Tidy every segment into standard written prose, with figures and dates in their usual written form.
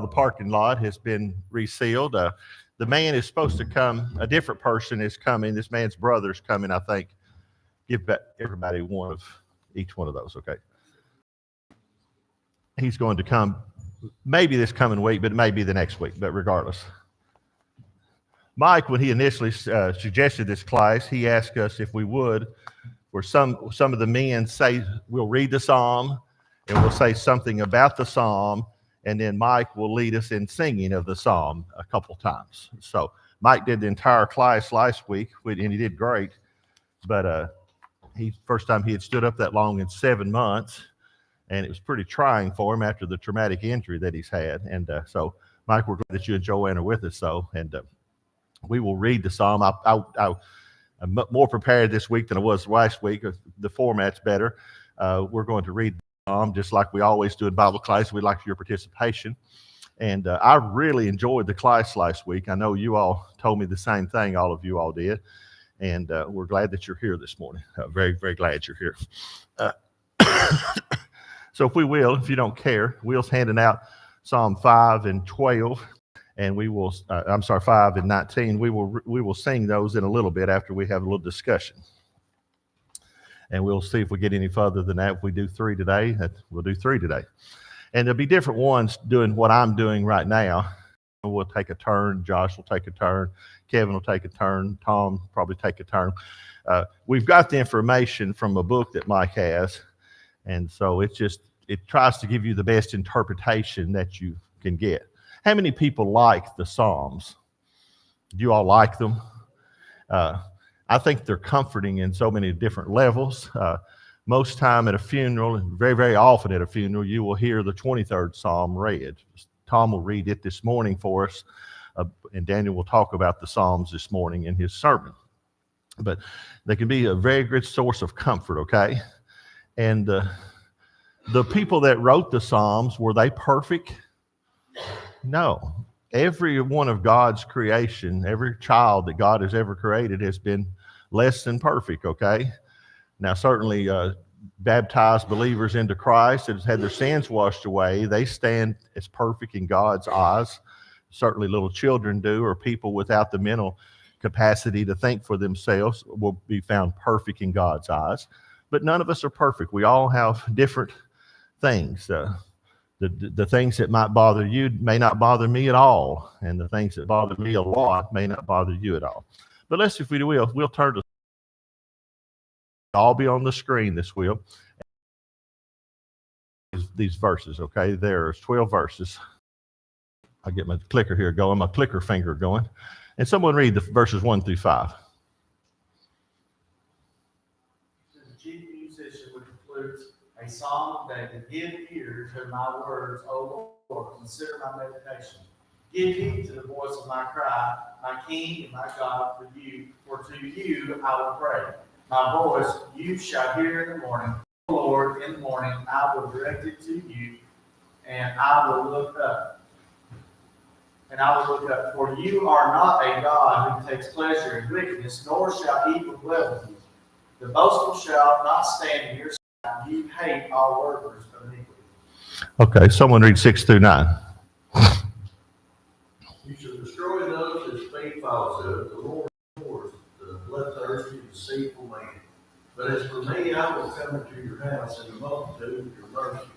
the parking lot has been resealed. The man is supposed to come. A different person is coming. This man's brother's coming, I think. Give back everybody one of each one of those, okay? He's going to come maybe this coming week, but it may be the next week, but regardless. Mike, when he initially suggested this class, he asked us if we would, where some of the men say, we'll read the psalm, and we'll say something about the psalm, and then Mike will lead us in singing of the psalm a couple times. So Mike did the entire class last week, and he did great, but first time he had stood up that long in 7 months, and it was pretty trying for him after the traumatic injury that he's had. And so, Mike, we're glad that you and Joanne are with us, and we will read the psalm. I'm more prepared this week than I was last week. The format's better. We're going to read the psalm just like we always do in Bible class. We'd like your participation. And I really enjoyed the class last week. I know you all told me the same thing, all of you all did. And we're glad that you're here this morning. Very, very glad you're here. So if you don't care, Will's handing out Psalm 5 and 12, and we will, 5 and 19. We will sing those in a little bit after we have a little discussion. And we'll see if we get any further than that. If we do 3 today, we'll do 3 today. And there'll be different ones doing what I'm doing right now. We'll take a turn. Josh will take a turn. Kevin will take a turn. Tom will probably take a turn. We've got the information from a book that Mike has. And so it tries to give you the best interpretation that you can get. How many people like the Psalms? Do you all like them? I think they're comforting in so many different levels. Most time at a funeral, and very, very often at a funeral, you will hear the 23rd Psalm read. Tom will read it this morning for us, and Daniel will talk about the Psalms this morning in his sermon. But they can be a very good source of comfort, okay? And the people that wrote the Psalms, were they perfect? No. Every one of God's creation, every child that God has ever created has been less than perfect, okay? Now, certainly baptized believers into Christ that have had their sins washed away, they stand as perfect in God's eyes. Certainly little children do, or people without the mental capacity to think for themselves will be found perfect in God's eyes. But none of us are perfect. We all have different things. The things that might bother you may not bother me at all, and the things that bother me a lot may not bother you at all. But if we will, we'll turn to. I'll be on the screen. This will. These verses, okay? There's 12 verses. I'll get my clicker here going, my clicker finger going, and someone read the verses 1 through 5. The chief musician would conclude a psalm of David. Give ear to my words, O Lord, consider my meditation. Give heed to the voice of my cry, my King and my God, for to you I will pray. My voice you shall hear in the morning. O Lord, in the morning I will direct it to you, and I will look up. For you are not a God who takes pleasure in wickedness, nor shall evil dwell with you. The boastful shall not stand in your sight. You hate all workers of iniquity. Okay, someone read 6 through 9. You shall destroy those who speak falsehood. The Lord abhors the bloodthirsty, deceitful man. But as for me, I will come into your house in the multitude of your mercy.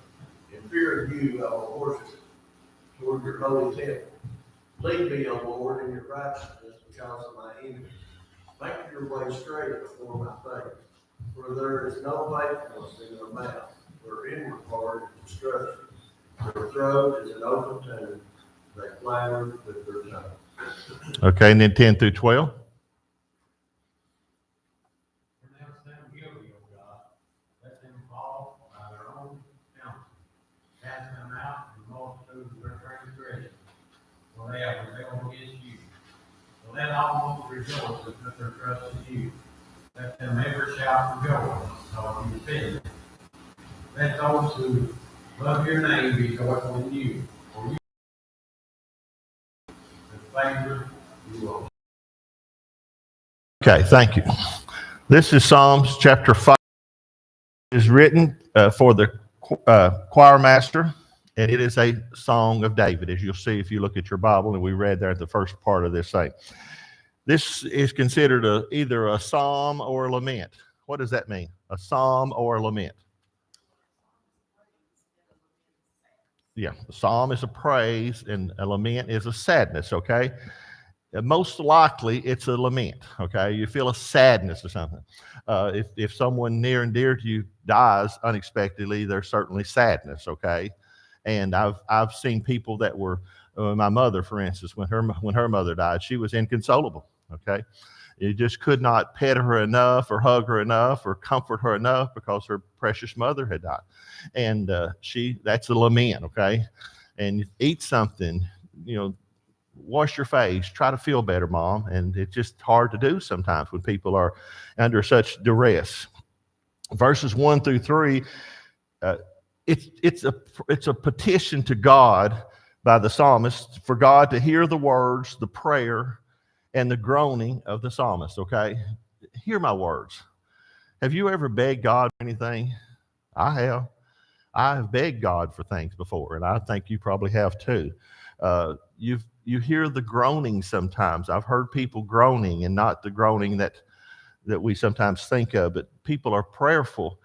In fear of you, I will worship toward your holy temple. Lead me, O Lord, in your righteousness because of my enemies. Make your way straight before my face. For there is no faithfulness in their mouth. Their inward part is destruction. Their throat is an open tomb. They flatter with their tongue. Okay, and then 10 through 12. Pronounce them guilty, O God. Let them fall by their own counsel. Cast them out in the multitude of their transgressions, for they have rebelled against you. So let all rejoice and put their trust in you. Let them ever shout for joy because you defend them. Let those who love your name be joyful in you. For you the favor you will. Okay, thank you. This is Psalms chapter 5. It is written for the choir master And it is a song of David, as you'll see if you look at your Bible, and we read there at the first part of this thing. This is considered either a psalm or a lament. What does that mean? A psalm or a lament? Yeah, a psalm is a praise and a lament is a sadness, okay? Most likely it's a lament, okay? You feel a sadness or something. If someone near and dear to you dies unexpectedly, there's certainly sadness, okay? And I've seen people that were, my mother, for instance, when her mother died, she was inconsolable, okay? You just could not pet her enough or hug her enough or comfort her enough because her precious mother had died. And that's a lament, okay? And eat something, wash your face, try to feel better, Mom. And it's just hard to do sometimes when people are under such duress. Verses 1 through 3, it's a petition to God by the psalmist for God to hear the words, the prayer, and the groaning of the psalmist, okay? Hear my words. Have you ever begged God for anything? I have. I have begged God for things before, and I think you probably have too. You hear the groaning sometimes. I've heard people groaning, and not the groaning that we sometimes think of, but people are prayerful.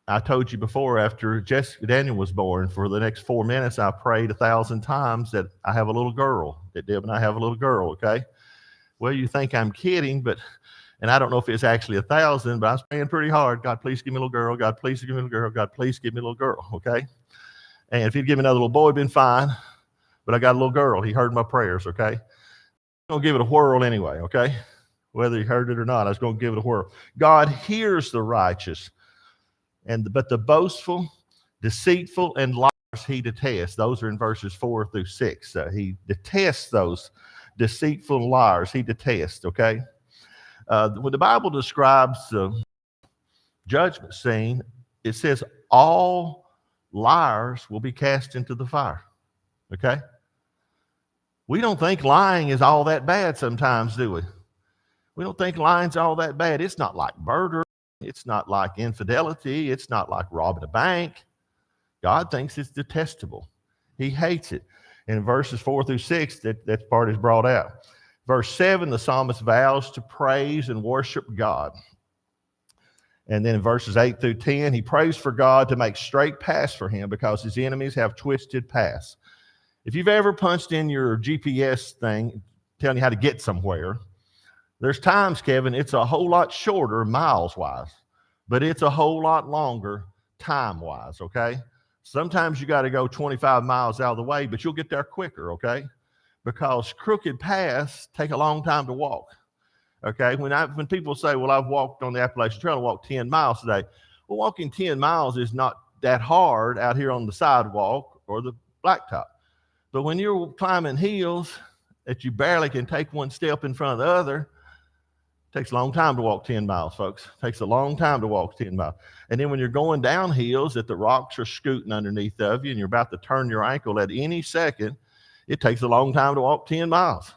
I told you before, after Jessica Daniel was born, for the next 4 minutes, I prayed 1,000 times that I have a little girl, that Deb and I have a little girl, okay? Well, you think I'm kidding, and I don't know if it's actually 1,000, but I was praying pretty hard. God, please give me a little girl. God, please give me a little girl. God, please give me a little girl, okay? And if he'd give me another little boy, it'd been fine, but I got a little girl. He heard my prayers, okay? I'm going to give it a whirl anyway, okay? Whether he heard it or not, I was going to give it a whirl. God hears the righteous, but the boastful, deceitful, and liars he detests. Those are in verses 4 through 6. He detests those deceitful liars. He detests, okay? When the Bible describes the judgment scene, it says all liars will be cast into the fire, okay? We don't think lying is all that bad sometimes, do we? We don't think lying's all that bad. It's not like murder. It's not like infidelity. It's not like robbing a bank. God thinks it's detestable. He hates it. In verses 4 through 6, that part is brought out. Verse 7, the psalmist vows to praise and worship God. And then in verses 8 through 10, he prays for God to make straight paths for him because his enemies have twisted paths. If you've ever punched in your GPS thing telling you how to get somewhere, there's times, Kevin, it's a whole lot shorter miles-wise, but it's a whole lot longer time-wise, okay? Sometimes you got to go 25 miles out of the way, but you'll get there quicker, okay? Because crooked paths take a long time to walk, okay? When people say, well, I've walked on the Appalachian Trail, I walked 10 miles today. Well, walking 10 miles is not that hard out here on the sidewalk or the blacktop. But when you're climbing hills that you barely can take one step in front of the other, it takes a long time to walk 10 miles, folks. It takes a long time to walk 10 miles. And then when you're going down hills that the rocks are scooting underneath of you and you're about to turn your ankle at any second, it takes a long time to walk 10 miles.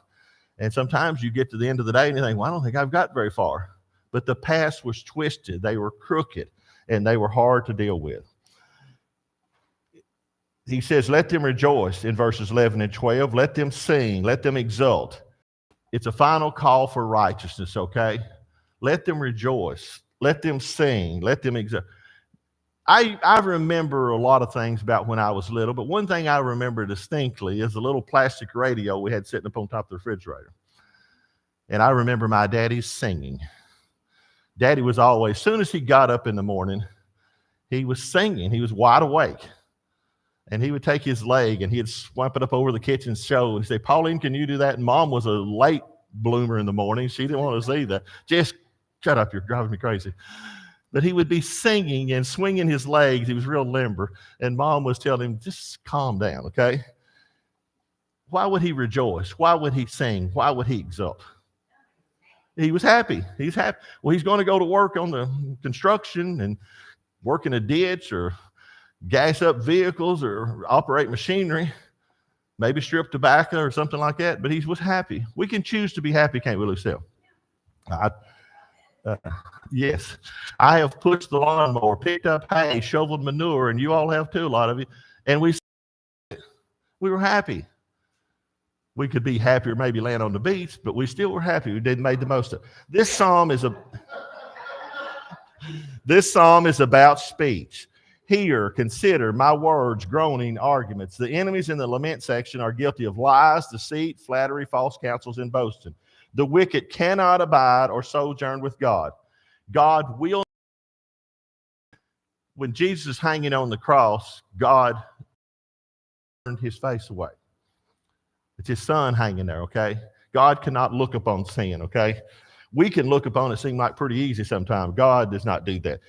And sometimes you get to the end of the day and you think, well, I don't think I've got very far. But the path was twisted. They were crooked and they were hard to deal with. He says, let them rejoice in verses 11 and 12. Let them sing. Let them exult. It's a final call for righteousness, okay? Let them rejoice. Let them sing. Let them exult. I remember a lot of things about when I was little, but one thing I remember distinctly is a little plastic radio we had sitting up on top of the refrigerator. And I remember my daddy singing. Daddy was always, as soon as he got up in the morning, he was singing. He was wide awake. And he would take his leg and he'd swipe it up over the kitchen stove and say, Pauline, can you do that? And Mom was a late bloomer in the morning. She didn't want to see that. Just shut up, you're driving me crazy. But he would be singing and swinging his legs. He was real limber. And Mom was telling him, just calm down, okay? Why would he rejoice? Why would he sing? Why would he exult? He was happy. He's happy. Well, he's going to go to work on the construction and work in a ditch or gas up vehicles or operate machinery, maybe strip tobacco or something like that, but he was happy. We can choose to be happy, can't we, Lucille? Yes, I have pushed the lawnmower, picked up hay, shoveled manure, and you all have too, a lot of you. And we were happy. We could be happier, maybe land on the beach, but we still were happy. We did made the most of it. This psalm is about speech. Hear, consider my words, groaning, arguments. The enemies in the lament section are guilty of lies, deceit, flattery, false counsels, and boasting. The wicked cannot abide or sojourn with God. God will. When Jesus is hanging on the cross, God turned his face away. It's his son hanging there, okay? God cannot look upon sin, okay? We can look upon it seem like pretty easy sometimes. God does not do that.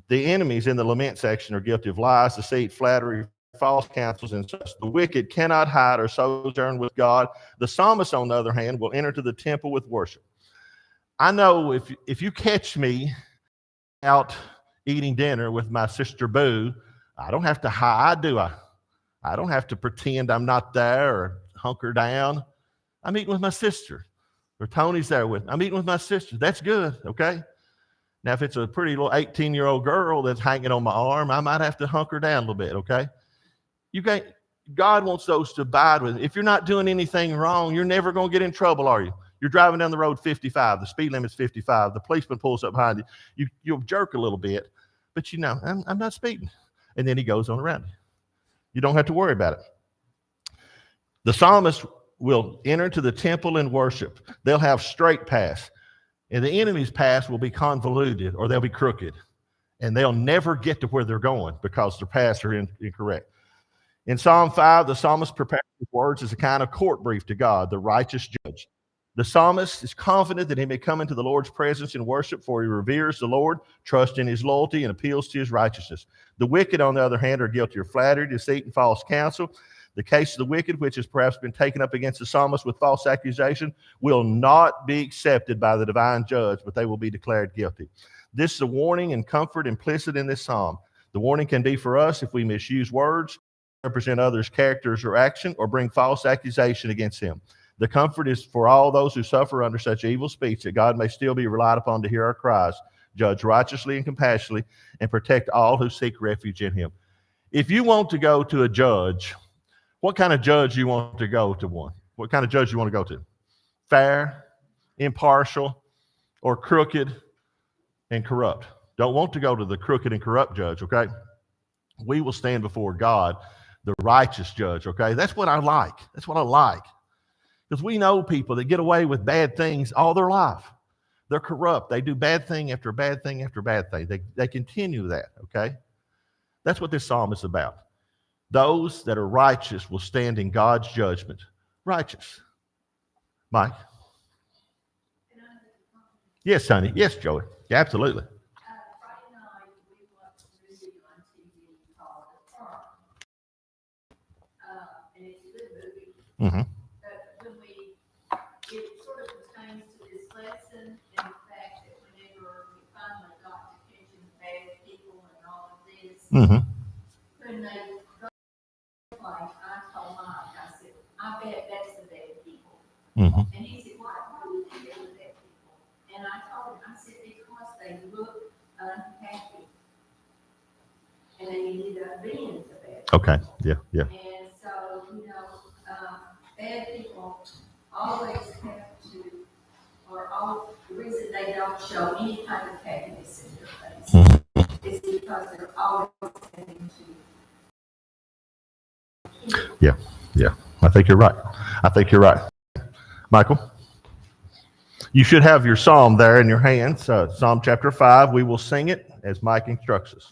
The enemies in the lament section are guilty of lies, deceit, flattery, false counsels, and such. The wicked cannot hide or sojourn with God. The psalmist, on the other hand, will enter to the temple with worship. I know if you catch me out eating dinner with my sister Boo, I don't have to hide, do I? I don't have to pretend I'm not there or hunker down. I'm eating with my sister. Or Tony's there with me. I'm eating with my sister. That's good, okay? Now, if it's a pretty little 18-year-old girl that's hanging on my arm, I might have to hunker down a little bit, okay? God wants those to abide with him. If you're not doing anything wrong, you're never going to get in trouble, are you? You're driving down the road 55. The speed limit's 55. The policeman pulls up behind you. You'll jerk a little bit, but you know, I'm not speeding. And then he goes on around you. You don't have to worry about it. The psalmist will enter to the temple and worship. They'll have straight paths. And the enemy's paths will be convoluted or they'll be crooked. And they'll never get to where they're going because their paths are incorrect. In Psalm 5, the psalmist prepares his words as a kind of court brief to God, the righteous judge. The psalmist is confident that he may come into the Lord's presence in worship, for he reveres the Lord, trusts in his loyalty, and appeals to his righteousness. The wicked, on the other hand, are guilty of flattery, deceit, and false counsel. The case of the wicked, which has perhaps been taken up against the psalmist with false accusation, will not be accepted by the divine judge, but they will be declared guilty. This is a warning and comfort implicit in this psalm. The warning can be for us if we misuse words, represent others' characters or action, or bring false accusation against him. The comfort is for all those who suffer under such evil speech, that God may still be relied upon to hear our cries, judge righteously and compassionately, and protect all who seek refuge in him. If you want to go to a judge, what kind of judge you want to go to one? What kind of judge you want to go to? Fair, impartial, or crooked and corrupt? Don't want to go to the crooked and corrupt judge, okay? We will stand before God, the righteous judge, okay? That's what I like. That's what I like. Because we know people that get away with bad things all their life. They're corrupt. They do bad thing after bad thing after bad thing. They continue that, okay? That's what this psalm is about. Those that are righteous will stand in God's judgment. Righteous. Mike? Yes, honey. Yes, Joey. Yeah, absolutely. Friday night, we watched a movie on TV called The Farm. And it's a good movie. Mm-hmm. But when it sort of pertains to this lesson and the fact that whenever we finally got to catching bad people and all of this, Mm-hmm. when they got to the place, I told Mike, I said, I bet that's the bad people. Mm-hmm. And he said, why do you think they were bad people? And I told him, I said, because they look unhappy. And they ended up being the bad people. Okay. Yeah. And so, bad people always have to, the reason they don't show any kind of happiness in their face is because they're always having to. Yeah. I think you're right. Michael? You should have your psalm there in your hands. Psalm chapter 5. We will sing it as Mike instructs us.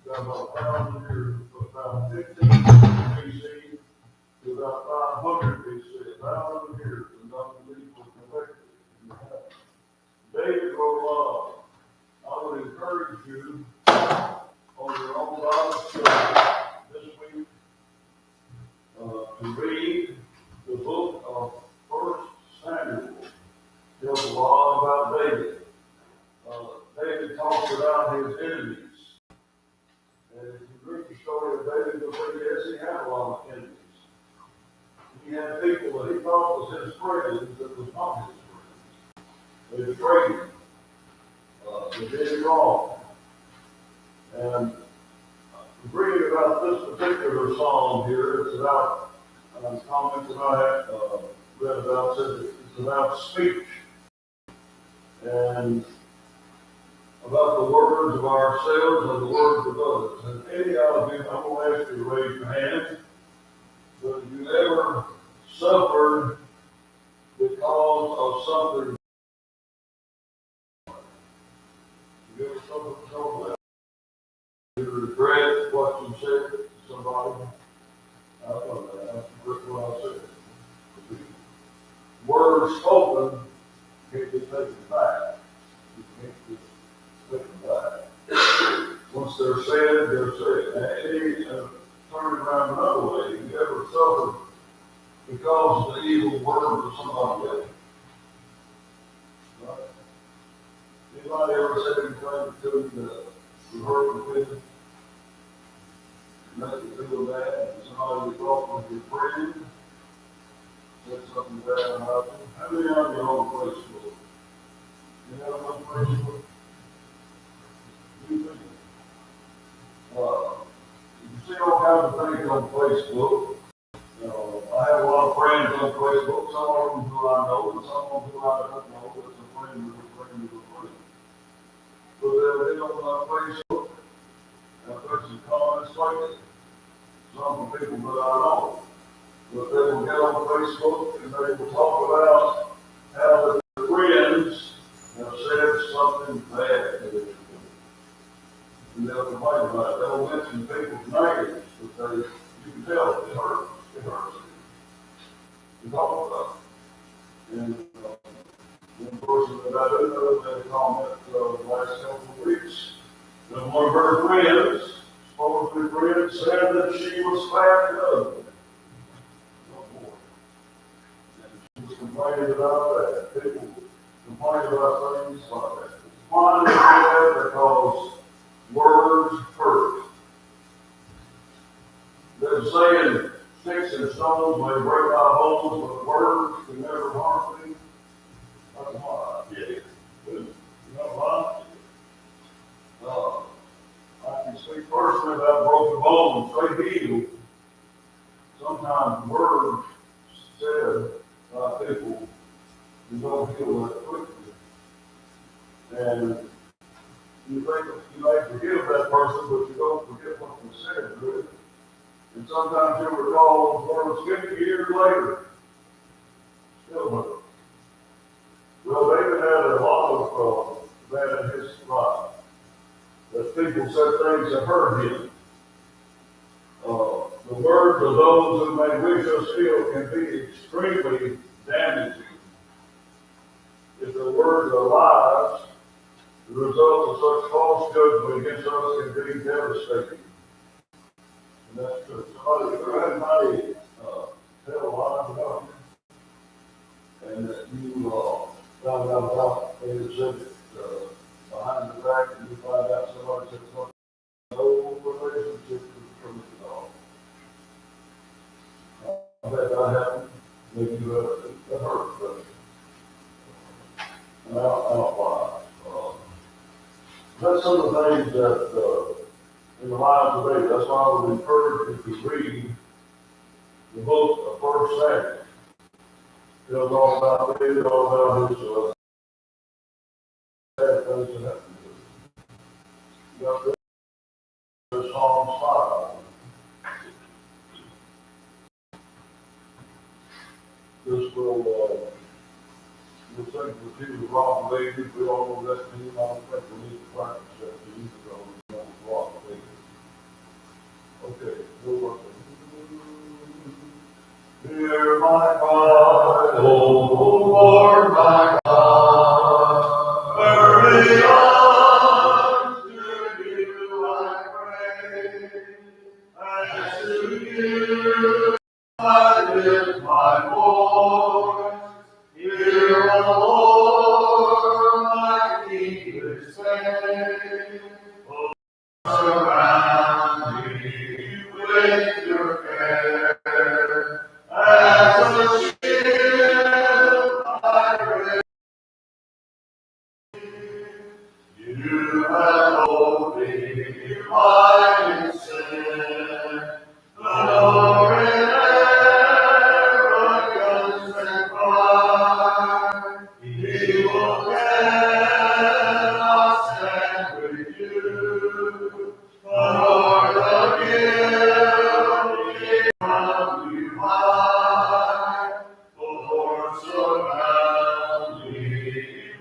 About 1,000 years, about 15 BC, you on your own Bible study this week to read the book of 1 Samuel. Tells a lot about David. David talks about his enemies. And if you read the story of David, you'll see, yes, he had a lot of enemies. He had people that he thought was his friends that was not his friends. They betrayed him. They did him wrong. And reading about this particular psalm here, it's about comments that I have read about, says it's about speech and about the words of ourselves and the words of others. And any of you, I'm going to ask you to raise your hand. But have you ever suffered because of something? You ever suffered because of that? You regret what you said to somebody? I don't know that. I regret what I said. Words spoken can't be taken back. You can't just take them back. Once they're said, they're said. And turn it around another way. Have you ever suffered because of the evil words of somebody else? Right? Anybody ever said anything to you that you hurt your feelings? Make you feel bad? Somebody you thought was your friend said something bad about you? How many of you are on Facebook? You have on Facebook? You think? You see all kinds of things on Facebook. I have a lot of friends on Facebook, some of them who I know, and some of them who I don't know, but it's a friend of a friend of a friend. But they'll get on Facebook and put some comments like it. Some of the people that I know. But they will get on Facebook and they will talk about how their friends have said something bad to them. And they'll complain about it. They'll mention people's names, but you can tell it hurts. It hurts. To talk about it. And one person that I do know made a comment the last couple of weeks that one of her friends, supposed to be friends, said that she was fat and ugly. Oh boy. And she was complaining about that. People complain about things like that. Why do they do that? Because words hurt. They're saying sticks and stones may break my bones, but words can never harm me. That's why I did it. You know why? I can speak personally about broken bones. They heal. Sometimes words said by people you don't heal that quickly. And you think you may forgive that person, but you don't forget what was said to it. And sometimes you'll recall those words 50 years later. Still hurt. Well, David had a lot of that in his life. That people said things that hurt him. The words of those who may wish us ill can be extremely damaging. If the words are lies, the result of such false judgment against us can be devastating. And that's true. Somebody tell a lie about you, and that you found out about it, and said it behind the back, and you find out somebody said something. No relationship with the truth at all. I bet that happened. Maybe that hurt, but I don't lie. That's some of the things that in the lives today. That's why I would encourage you to read the book of 1 Samuel. It tells all about David, all about his bad things that happened to him. You got the Psalms 5. This will we'll sing for Jesus, Rock Baby. We all know that to him. I don't think we need to practice that to you because we know Rock Baby. Okay, we'll work on it. Hear my cry, O Lord my God, hurry on to You have only light in sin. Glory and arrogance and pride. He will cannot stand with you. For the guilty from you high. For surround me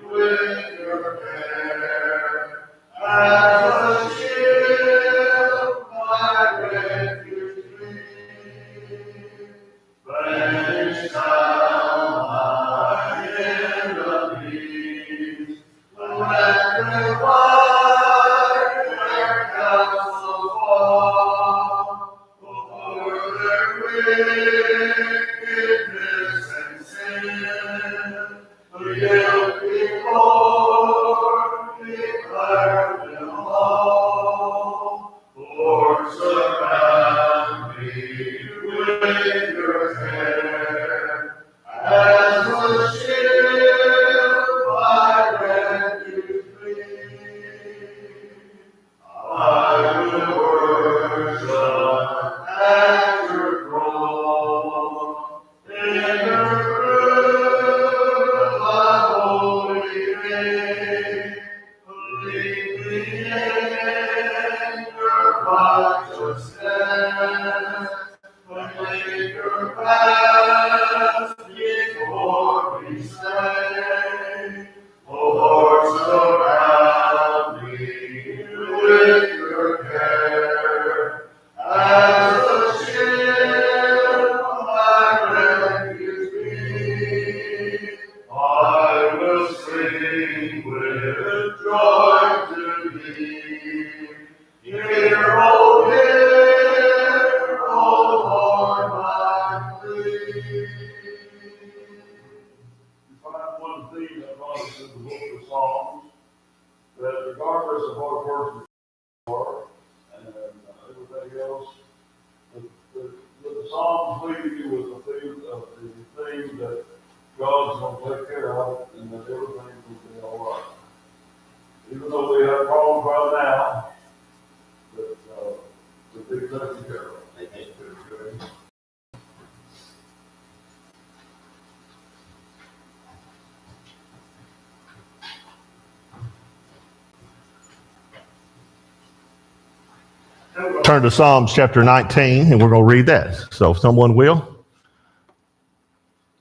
with your care. As a shield, my refuge be. Banish down my enemies. Let their wide their counsel fall. For their wickedness and sin. The guilty Lord declare them all. Lord, surround me with your care. As a shield, my refuge be. I will worship at your throne. In your truth, thy holy name. Lead me in your righteousness. Make your paths before me stay. Lord, surround me with your care. As a shield, my refuge be. I will sing with joy to thee. Hear, O Lord, my plea. You find one theme that runs in the book of Psalms, that regardless of what a person are and everything else, the Psalms leave you with the theme that God's going to take care of it and that everything will be all right. Even though we have problems right now, but we'll be taken care of. Turn to Psalms chapter 19, and we're going to read that. So if someone will,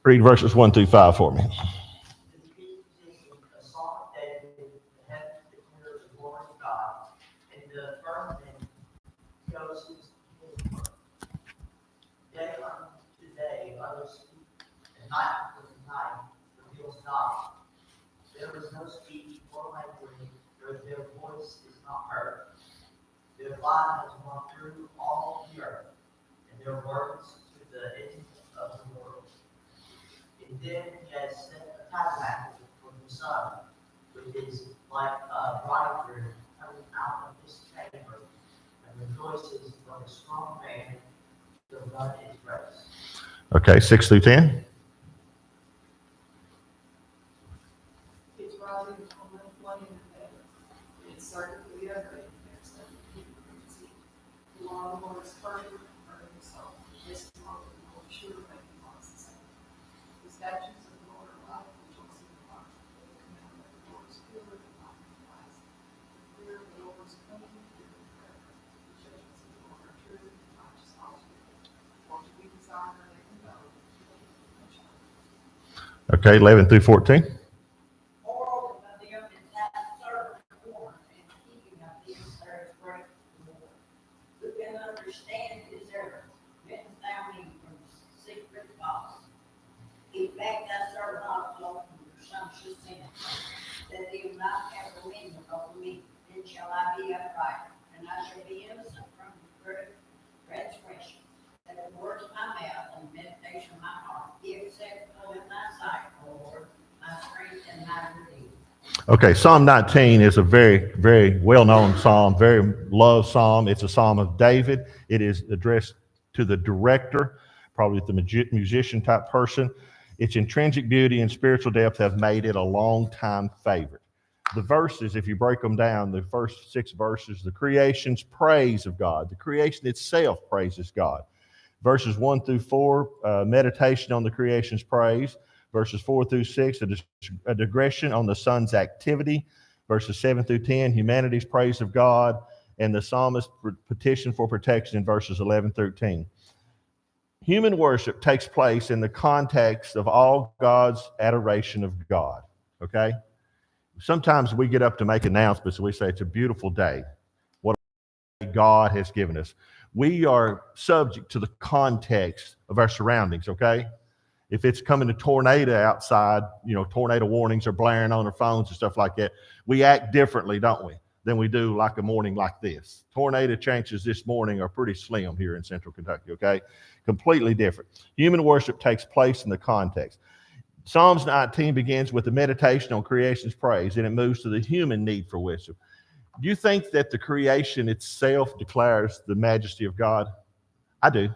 read verses 1 through 5 for me. A song of David, the heavens declare the glory of God, and the firmament shows his work. Day unto day others speak, and night unto night reveals God. There is no speech or language, where their voice is not heard. Their line has gone through all the earth, and their words to the ends of the world. And then he has set a tabernacle for the sun, which is like a bridegroom coming out of his chamber, and rejoices like a strong man to run his race. Okay, 6 through 10. It's rising from the flood in the heaven. It's certain to the other, there's nothing people can see. The law of the Lord is perfect, and himself. This is all the Lord sure making laws the same. The statutes of the Lord are life, rejoicing in the heart. The commandment of the Lord is pure, and not in the eyes. The fear of the Lord is clean, and forever. The judgments of the Lord are true, and righteous altogether. For to be desired are they can know. Okay, 11 through 14. Moreover, of them is that servant born, and keeping of them there is great reward. Who can understand his error? Went thou me from secret thoughts. In fact, thou servant also from your son should sin, that they will not have dominion over me. Then shall I be upright, and I shall be innocent from transgression. That the words of my mouth and the meditation of my heart be acceptable in thy sight, O Lord, my strength and my redeemer. Okay, Psalm 19 is a very, very well-known psalm, very loved psalm. It's a psalm of David. It is addressed to the director, probably the musician type person. Its intrinsic beauty and spiritual depth have made it a long-time favorite. the verses, if you break them down, the first 6 verses, the creation's praise of God. The creation itself praises God. Verses 1 through 4, meditation on the creation's praise. Verses 4 through 6, a digression on the sun's activity. Verses 7 through 10, humanity's praise of God. And the psalmist's petition for protection in verses 11 through 13. Human worship takes place in the context of all God's adoration of God, okay? Sometimes we get up to make announcements and we say it's a beautiful day. What God has given us. We are subject to the context of our surroundings, okay? If it's coming a tornado outside, tornado warnings are blaring on our phones and stuff like that, we act differently, don't we, than we do like a morning like this. Tornado chances this morning are pretty slim here in central Kentucky, okay? Completely different. Human worship takes place in the context. Psalms 19 begins with the meditation on creation's praise, and it moves to the human need for wisdom. Do you think that the creation itself declares the majesty of God? I do.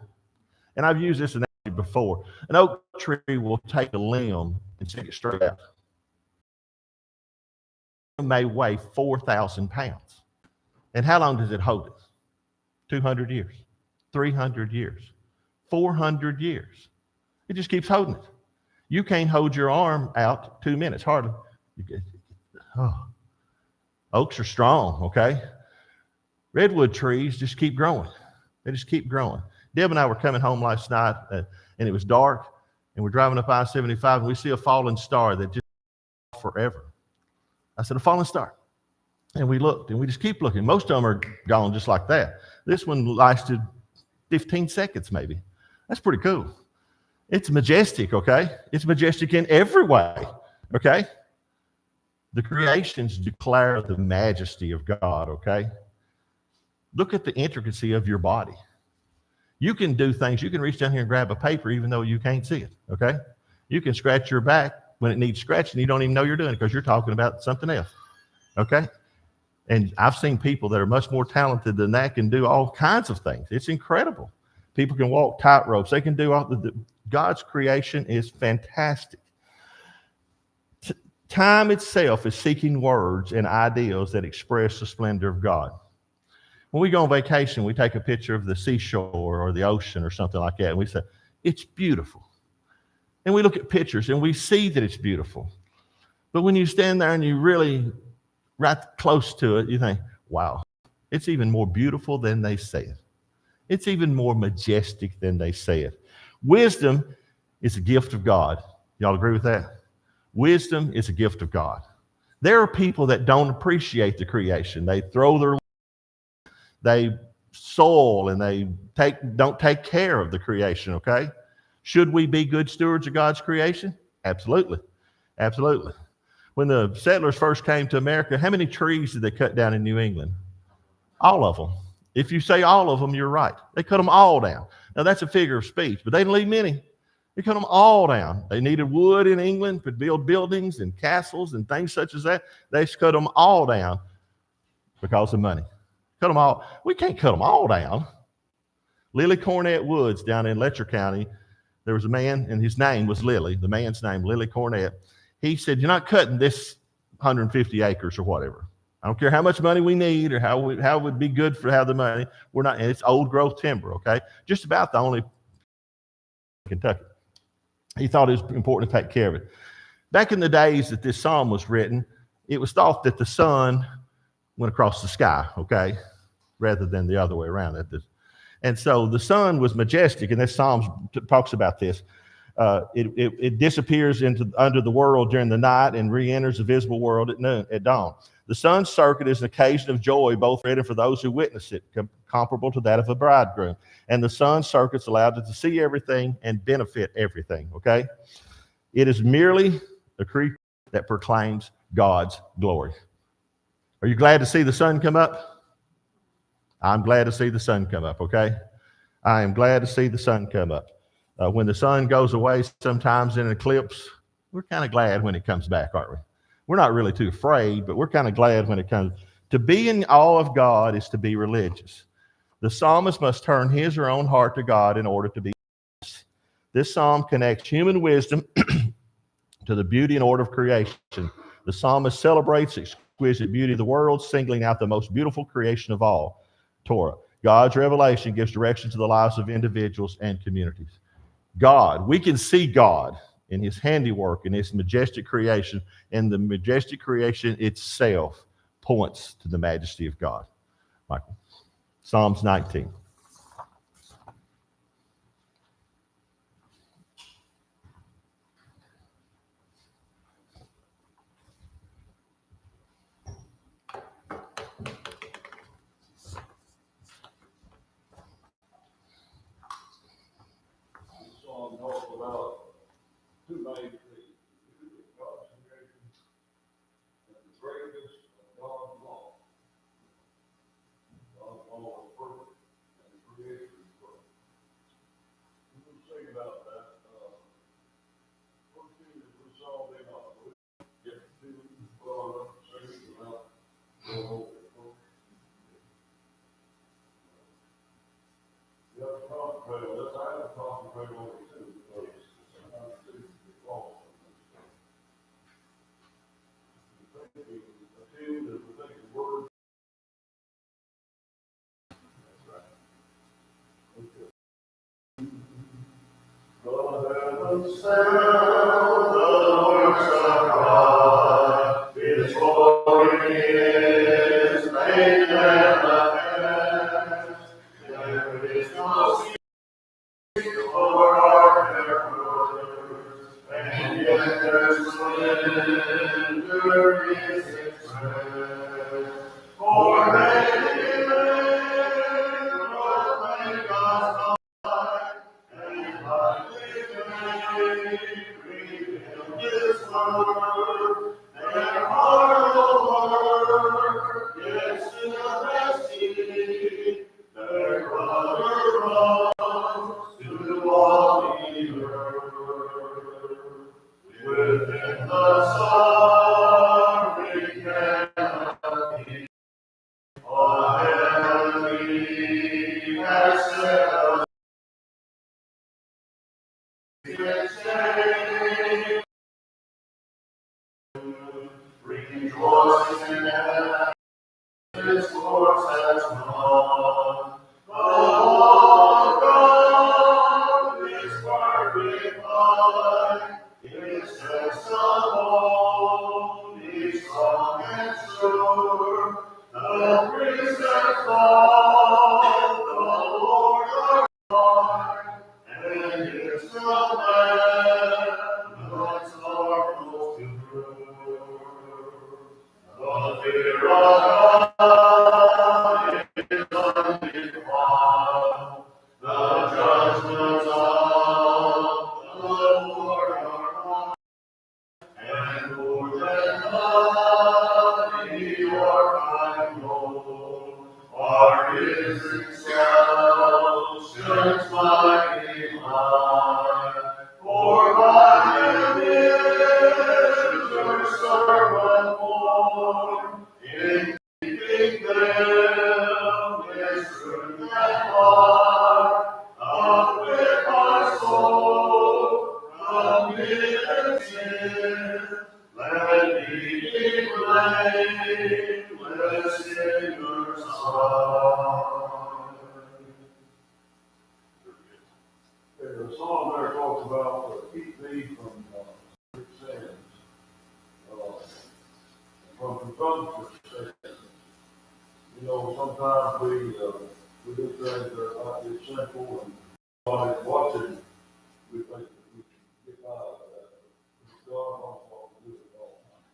And I've used this analogy before. An oak tree will take a limb and stick it straight out. It may weigh 4,000 pounds. And how long does it hold it? 200 years, 300 years, 400 years. It just keeps holding it. You can't hold your arm out 2 minutes, hardly. Oaks are strong, okay? Redwood trees just keep growing. They just keep growing. Deb and I were coming home last night, and it was dark, and we're driving up I-75, and we see a fallen star that just forever. I said, a fallen star. And we looked, and we just keep looking. Most of them are gone just like that. This one lasted 15 seconds maybe. That's pretty cool. It's majestic, okay? It's majestic in every way, okay? The creations declare the majesty of God, okay? Look at the intricacy of your body. You can do things. You can reach down here and grab a paper even though you can't see it, okay? You can scratch your back when it needs scratching. You don't even know you're doing it because you're talking about something else, okay? And I've seen people that are much more talented than that can do all kinds of things. It's incredible. People can walk tight ropes. They can do all God's creation is fantastic. Time itself is seeking words and ideals that express the splendor of God. When we go on vacation, we take a picture of the seashore or the ocean or something like that, and we say, it's beautiful. And we look at pictures and we see that it's beautiful. But when you stand there and you really right close to it, you think, wow, it's even more beautiful than they say it. It's even more majestic than they say it. Wisdom is a gift of God. Y'all agree with that? Wisdom is a gift of God. There are people that don't appreciate the creation. They they soil and they don't take care of the creation, okay? Should we be good stewards of God's creation? Absolutely. Absolutely. When the settlers first came to America, how many trees did they cut down in New England? All of them. If you say all of them, you're right. They cut them all down. Now, that's a figure of speech, but they didn't leave many. They cut them all down. They needed wood in England to build buildings and castles and things such as that. They cut them all down because of money. Cut them all. We can't cut them all down. Lily Cornett Woods down in Letcher County, there was a man, and his name was Lily. The man's name, Lily Cornett. He said, you're not cutting this 150 acres or whatever. I don't care how much money we need or how it would be good for how the money. We're not, and it's old growth timber, okay? Just about the only in Kentucky. He thought it was important to take care of it. Back in the days that this psalm was written, it was thought that the sun went across the sky, okay, rather than the other way around. And so the sun was majestic, and this psalm talks about this. It disappears under the world during the night and re-enters the visible world at dawn. The sun's circuit is an occasion of joy, both for it and for those who witness it, comparable to that of a bridegroom. And the sun's circuit's allowed to see everything and benefit everything, okay? It is merely a creature that proclaims God's glory. Are you glad to see the sun come up? I'm glad to see the sun come up, okay? I am glad to see the sun come up. When the sun goes away sometimes in an eclipse, we're kind of glad when it comes back, aren't we? We're not really too afraid, but we're kind of glad when it comes. To be in awe of God is to be religious. The psalmist must turn his or her own heart to God in order to be. This psalm connects human wisdom to the beauty and order of creation. The psalmist celebrates exquisite beauty of the world, singling out the most beautiful creation of all, Torah. God's revelation gives direction to the lives of individuals and communities. God, we can see God in his handiwork, in his majestic creation, and the majestic creation itself points to the majesty of God. Michael. Psalms 19. Psalm talks about two main things. God's creation and the greatness of God's law. God's law is perfect and the creation is perfect. We'll say about that. First thing that we saw them out, we get to say about the whole. You have to concentrate on this. I have to concentrate on it too, because sometimes things get lost. Attune is the thing, the word. That's right. Okay. God has sound the works of God, His glory is made manifest. There is no secret for our terrors, and yet their splendor is expressed. For they proclaim God's light, and by day reveal His word. Their marvel work, yet still resting. Their brother rose to all the earth. Within the sorry canopy, all heavenly has set us. Rejoicing as His course has gone. The Lord God is perfect light. His steps alone is strong and sure. The precepts of the Lord are high, and His commandments are most pure. The fear of God is undefiled. The judgments of the Lord are high, and more than money or fine gold are His instructions mighty high. For by Him is your servant born, in keeping them is truth and life. Uplift my soul from hidden sin. Let me be blameless in your sight. The song there talks about keep me from sins, from presumptuous sins. You know, sometimes we do things that are not just simple, and God is watching. We think that we can get out of that. But God knows what to do at all times.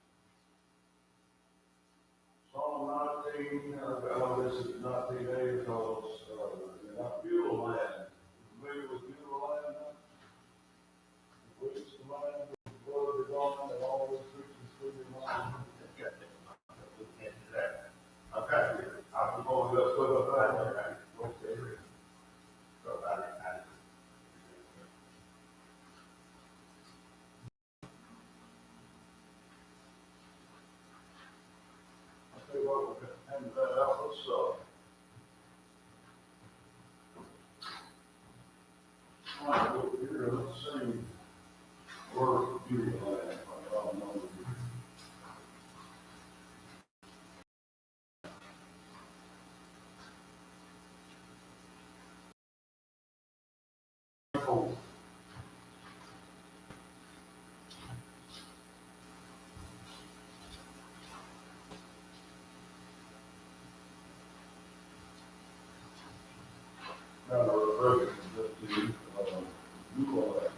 Psalm 19, this is 19a because you're not Beulah land. Familiar with Beulah land? Which is the land with the blood of God and all those creatures through the land. Okay. I'm going to put up that. Okay. So I'll tell you what, we're going to hand that out. Let's all right, over here, let's sing Word of Beauty. kind of refreshing just to, do all that.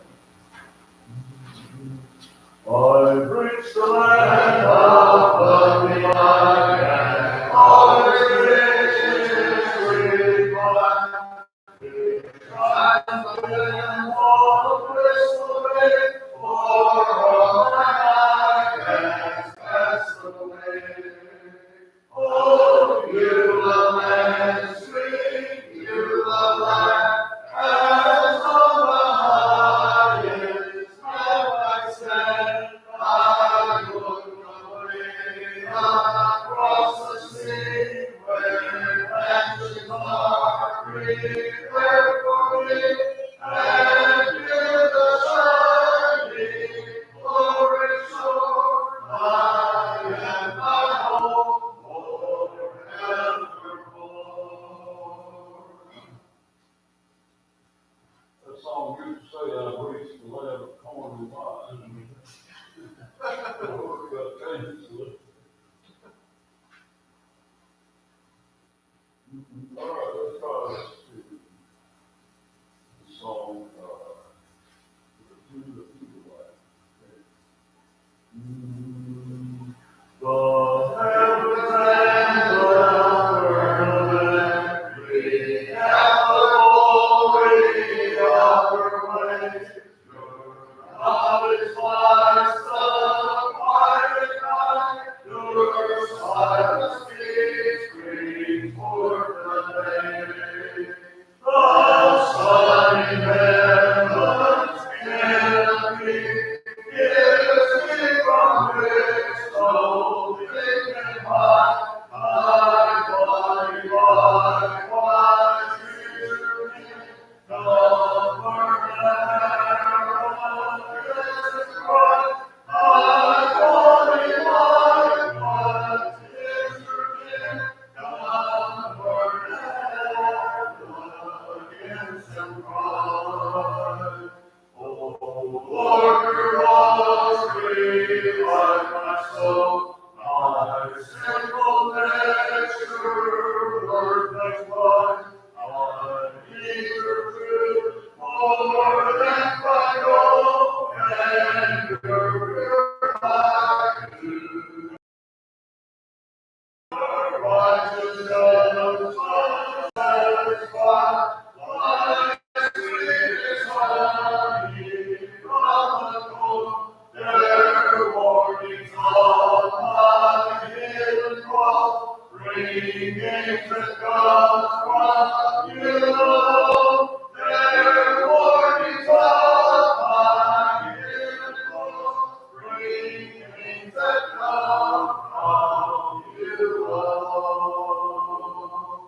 I've reached the land of the eye, all its riches sweet wine. I'm living on this way, for all my has passed away. Oh, you love land sweet, you love life, as on the highest mountain I stand, I look away across the sea, where mansions are prepared for me, and near the shining glory shore, I am my home forevermore. That song used to say, I've reached the land of corn and wine. Got changed a little. All right, let's try this too. The song, the people like. The heavens and the firmament read out the glory of her ways. Your knowledge lies the quiet night. Your silence speaks forth the day. The sunny heavens canopy gives me from which no thing can hide. My body likewise to me, comfort and arrogance Christ. My body likewise is to me, comfort and arrogance Christ. Oh, Lord, your laws revive my soul. My sinful nature worth wide. I need your truth more than my gold, and your pure gratitude. Righteousness satisfy my sweetest honey from the cold. Their warnings of my hidden fault, bringing that comes from you alone. Their warnings of my hidden fault, bringing that come from you alone.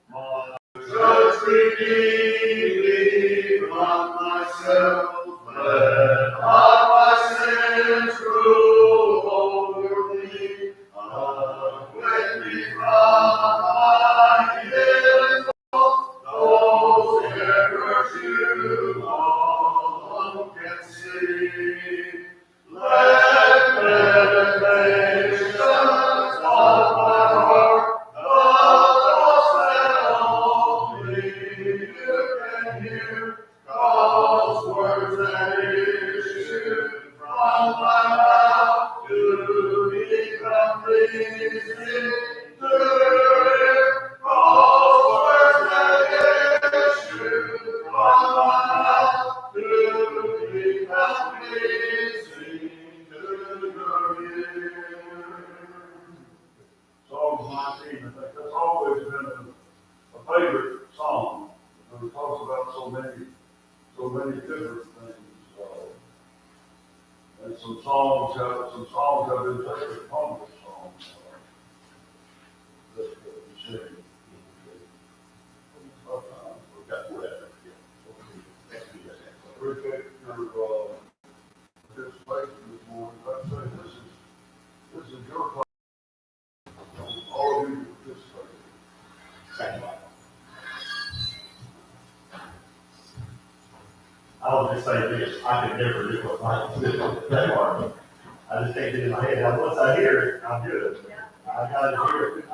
My judge redeemed me from myself. Let not my sins rule over me. Awake me from my hidden fault. Those errors you alone can see. Let meditations of my heart, thoughts that only you can hear, cause words that issue from my mouth to become pleasing to your ear. Cause words that issue from my mouth to become pleasing to your ear. Psalm 19, I think that's always been a favorite song. It talks about so many different things. And some songs have been taken from this song. That's what we sing. Appreciate your participation this morning. Like I say, this is your place. All of you participated. Thank you. I'll just say this, I could never do what Mike did that part. I just can't get it in my head. Now, once I hear it, I'm good. I gotta hear it.